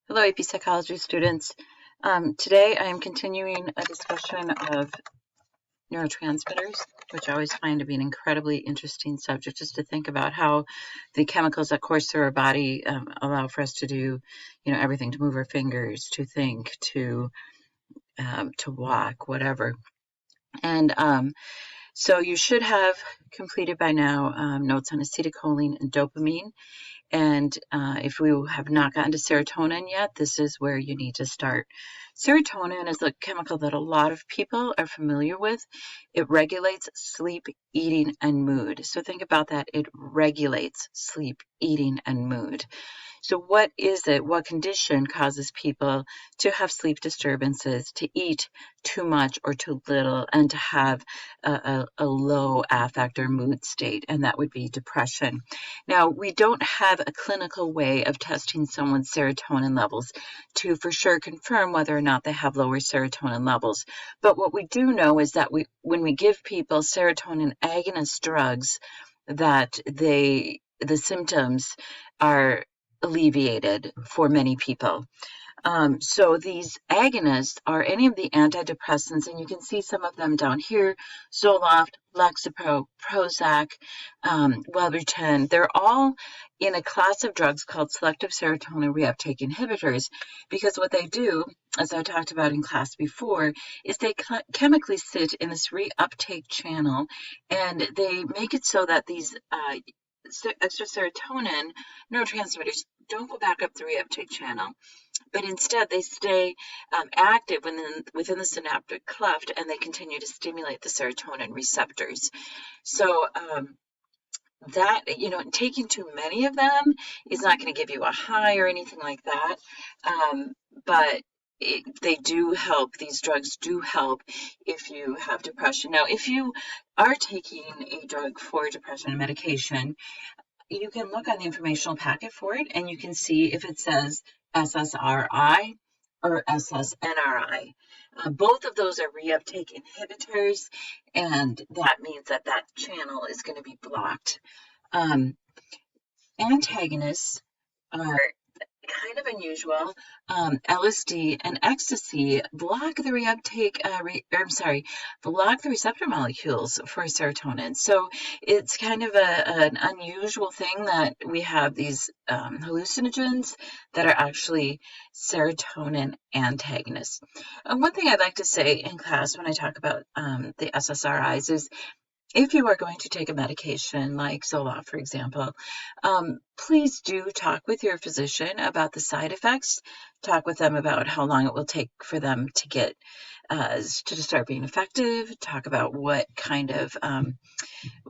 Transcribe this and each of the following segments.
Hello, AP Psychology students. Today I am continuing a discussion of neurotransmitters, which I always find to be an incredibly interesting subject, just to think about how the chemicals that course through our body allow for us to do, everything, to move our fingers, to think, to walk, whatever. And so you should have completed by now notes on acetylcholine and dopamine. And if we have not gotten to serotonin yet, this is where you need to start. Serotonin is a chemical that a lot of people are familiar with. It regulates sleep, eating, and mood. So think about that. It regulates sleep, eating, and mood. So what is it? What condition causes people to have sleep disturbances, to eat too much or too little, and to have a low affect or mood state? And that would be depression. Now, we don't have a clinical way of testing someone's serotonin levels to for sure confirm whether or not they have lower serotonin levels. But what we do know is that when we give people serotonin agonist drugs, that the symptoms are alleviated for many people. So these agonists are any of the antidepressants, and you can see some of them down here: Zoloft, Lexapro, Prozac, Wellbutrin. They're all in a class of drugs called selective serotonin reuptake inhibitors, because what they do, as I talked about in class before, is they chemically sit in this reuptake channel, and they make it so that these extra serotonin neurotransmitters don't go back up the reuptake channel, but instead they stay active within the synaptic cleft, and they continue to stimulate the serotonin receptors. So that, taking too many of them is not going to give you a high or anything like that, but they do help. These drugs do help if you have depression. Now, if you are taking a drug for depression, a medication, you can look on the informational packet for it, and you can see if it says SSRI or SSNRI. Both of those are reuptake inhibitors, and that means that channel is going to be blocked. Antagonists are kind of unusual. LSD and ecstasy block the block the receptor molecules for serotonin. So it's kind of an unusual thing that we have these hallucinogens that are actually serotonin antagonists. One thing I'd like to say in class when I talk about the SSRIs is, if you are going to take a medication like Zoloft, for example, please do talk with your physician about the side effects. Talk with them about how long it will take for them to get to start being effective. Talk about what kind of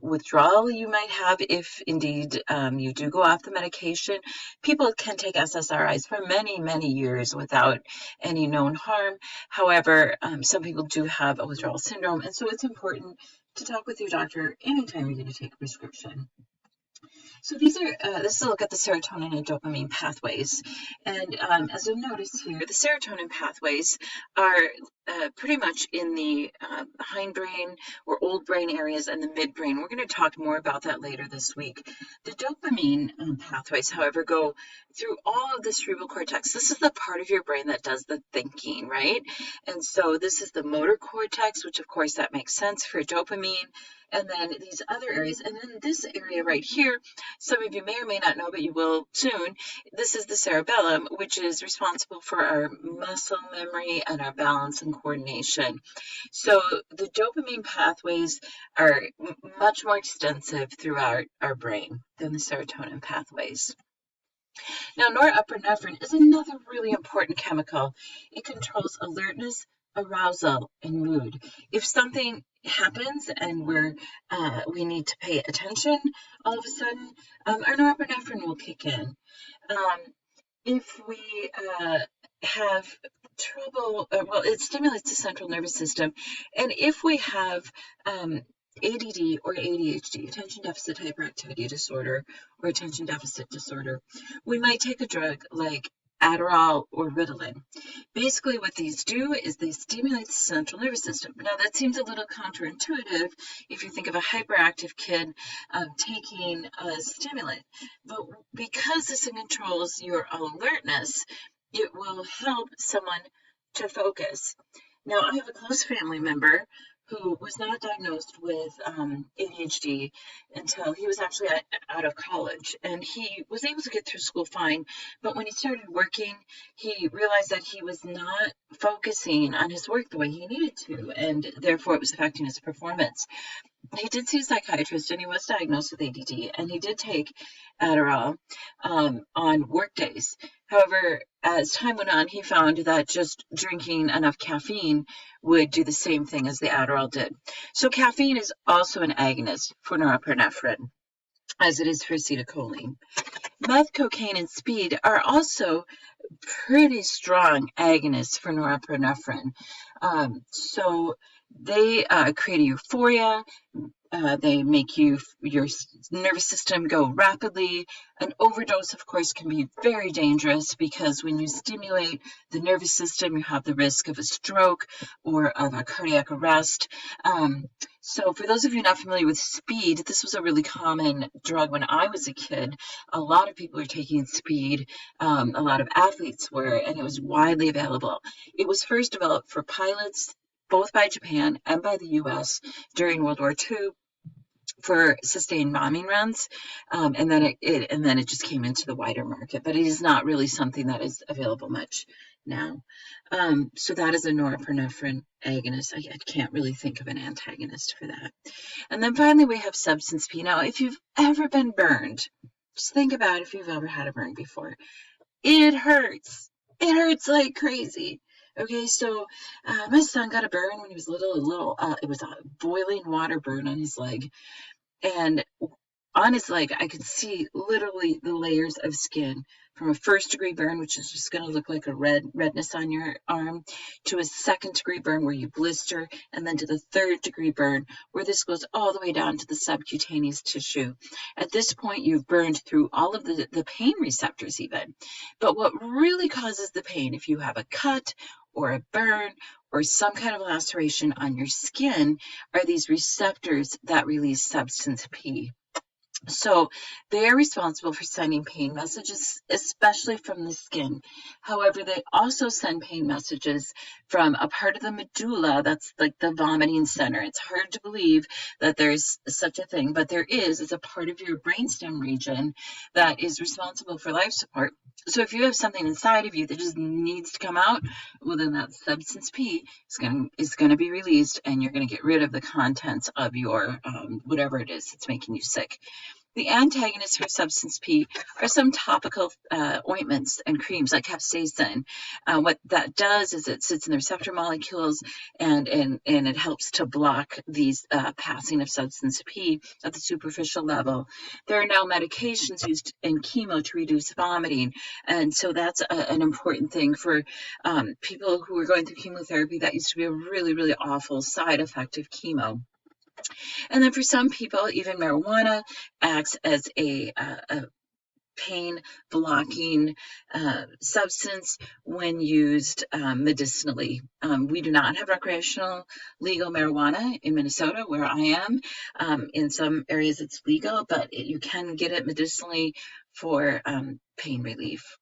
withdrawal you might have if indeed you do go off the medication. People can take SSRIs for many, many years without any known harm. However, some people do have a withdrawal syndrome, and so it's important to talk with your doctor anytime you're going to take a prescription. So this is a look at the serotonin and dopamine pathways. And as you'll notice here, the serotonin pathways are pretty much in the hindbrain or old brain areas and the midbrain. We're going to talk more about that later this week. The dopamine pathways, however, go through all of the cerebral cortex. This is the part of your brain that does the thinking, right? And so this is the motor cortex, which of course that makes sense for dopamine. And then these other areas, and then this area right here, some of you may or may not know, but you will soon. This is the cerebellum, which is responsible for our muscle memory and our balance and coordination. So the dopamine pathways are much more extensive throughout our brain than the serotonin pathways. Now, norepinephrine is another really important chemical. It controls alertness, arousal, and mood. If something happens and we need to pay attention, all of a sudden, our norepinephrine will kick in. If we have trouble, it stimulates the central nervous system, and if we have ADD or ADHD, attention deficit hyperactivity disorder, or attention deficit disorder, we might take a drug like Adderall or Ritalin. Basically what these do is they stimulate the central nervous system. Now that seems a little counterintuitive if you think of a hyperactive kid taking a stimulant, but because this controls your alertness, it will help someone to focus. Now, I have a close family member who was not diagnosed with ADHD until he was actually out of college. And he was able to get through school fine. But when he started working, he realized that he was not focusing on his work the way he needed to. And therefore, it was affecting his performance. He did see a psychiatrist and he was diagnosed with ADD, and he did take Adderall on work days. However, as time went on, he found that just drinking enough caffeine would do the same thing as the Adderall did. So caffeine is also an agonist for norepinephrine, as it is for acetylcholine. Meth, cocaine, and speed are also pretty strong agonists for norepinephrine. So they create a euphoria. They make your nervous system go rapidly. An overdose, of course, can be very dangerous because when you stimulate the nervous system, you have the risk of a stroke or of a cardiac arrest. So for those of you not familiar with speed, this was a really common drug when I was a kid. A lot of people were taking speed. A lot of athletes were, and it was widely available. It was first developed for pilots, both by Japan and by the US during World War II for sustained bombing runs, and then it just came into the wider market. But it is not really something that is available much now. So that is a norepinephrine agonist. I can't really think of an antagonist for that. And then finally we have substance P. Now, if you've ever been burned, just think about if you've ever had a burn before. It hurts. It hurts like crazy. Okay, so my son got a burn when he was little. It was a boiling water burn on his leg. And on his leg, I could see literally the layers of skin from a first-degree burn, which is just going to look like a redness on your arm, to a second-degree burn where you blister, and then to the third-degree burn where this goes all the way down to the subcutaneous tissue. At this point, you've burned through all of the pain receptors even. But what really causes the pain, if you have a cut or a burn or some kind of laceration on your skin, are these receptors that release substance P. So they are responsible for sending pain messages, especially from the skin. However, they also send pain messages from a part of the medulla that's like the vomiting center. It's hard to believe that there's such a thing, but there is. It's a part of your brainstem region that is responsible for life support. So if you have something inside of you that just needs to come out, well, then that substance P is going to be released, and you're going to get rid of the contents of your whatever it is that's making you sick. The antagonists for substance P are some topical ointments and creams like capsaicin. What that does is it sits in the receptor molecules and it helps to block these passing of substance P at the superficial level. There are now medications used in chemo to reduce vomiting, and so that's an important thing for people who are going through chemotherapy. That used to be a really, really awful side effect of chemo. And then for some people, even marijuana acts as a pain blocking substance when used medicinally. We do not have recreational legal marijuana in Minnesota, where I am. In some areas it's legal, but you can get it medicinally for pain relief.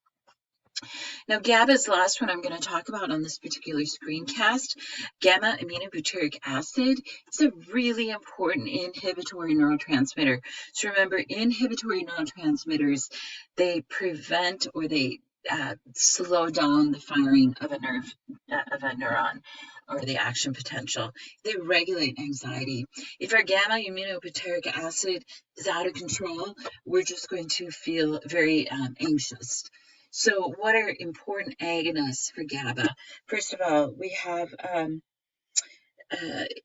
Now, GABA is the last one I'm going to talk about on this particular screencast. Gamma aminobutyric acid is a really important inhibitory neurotransmitter. So remember, inhibitory neurotransmitters, they prevent or they slow down the firing of a neuron or the action potential. They regulate anxiety. If our gamma aminobutyric acid is out of control, we're just going to feel very anxious. So what are important agonists for GABA? First of all, we have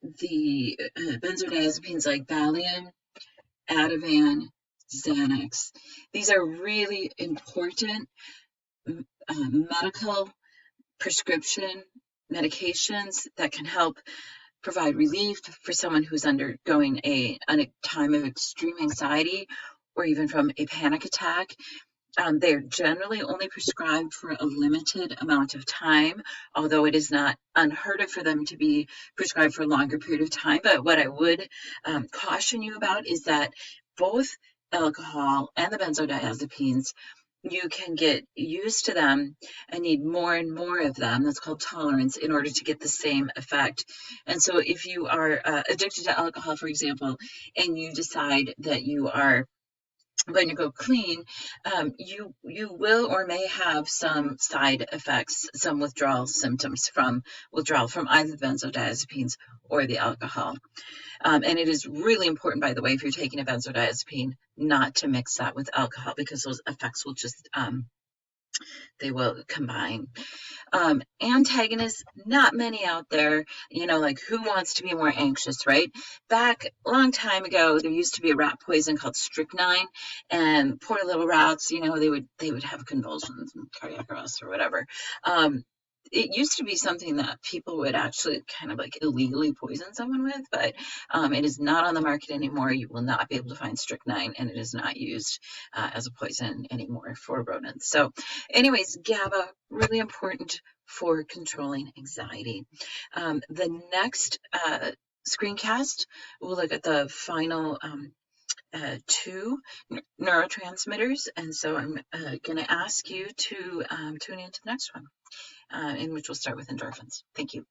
the benzodiazepines like Valium, Ativan, Xanax. These are really important medical prescription medications that can help provide relief for someone who's undergoing a time of extreme anxiety or even from a panic attack. They're generally only prescribed for a limited amount of time, although it is not unheard of for them to be prescribed for a longer period of time. But what I would caution you about is that both alcohol and the benzodiazepines you can get used to them and need more and more of them. That's called tolerance in order to get the same effect. And so if you are addicted to alcohol, for example, and you decide that you are going to go clean, you will or may have some side effects, some withdrawal symptoms from withdrawal from either the benzodiazepines or the alcohol. And it is really important, by the way, if you're taking a benzodiazepine, not to mix that with alcohol because those effects will just they will combine. Antagonists, not many out there. Like who wants to be more anxious, right? Back a long time ago, there used to be a rat poison called strychnine, and poor little rats, they would have convulsions and cardiac arrest or whatever. It used to be something that people would actually kind of like illegally poison someone with, but it is not on the market anymore. You will not be able to find strychnine, and it is not used as a poison anymore for rodents. So, anyways, GABA, really important for controlling anxiety. The next screencast, we'll look at the final two neurotransmitters, and so I'm going to ask you to tune into the next one, in which we'll start with endorphins. Thank you.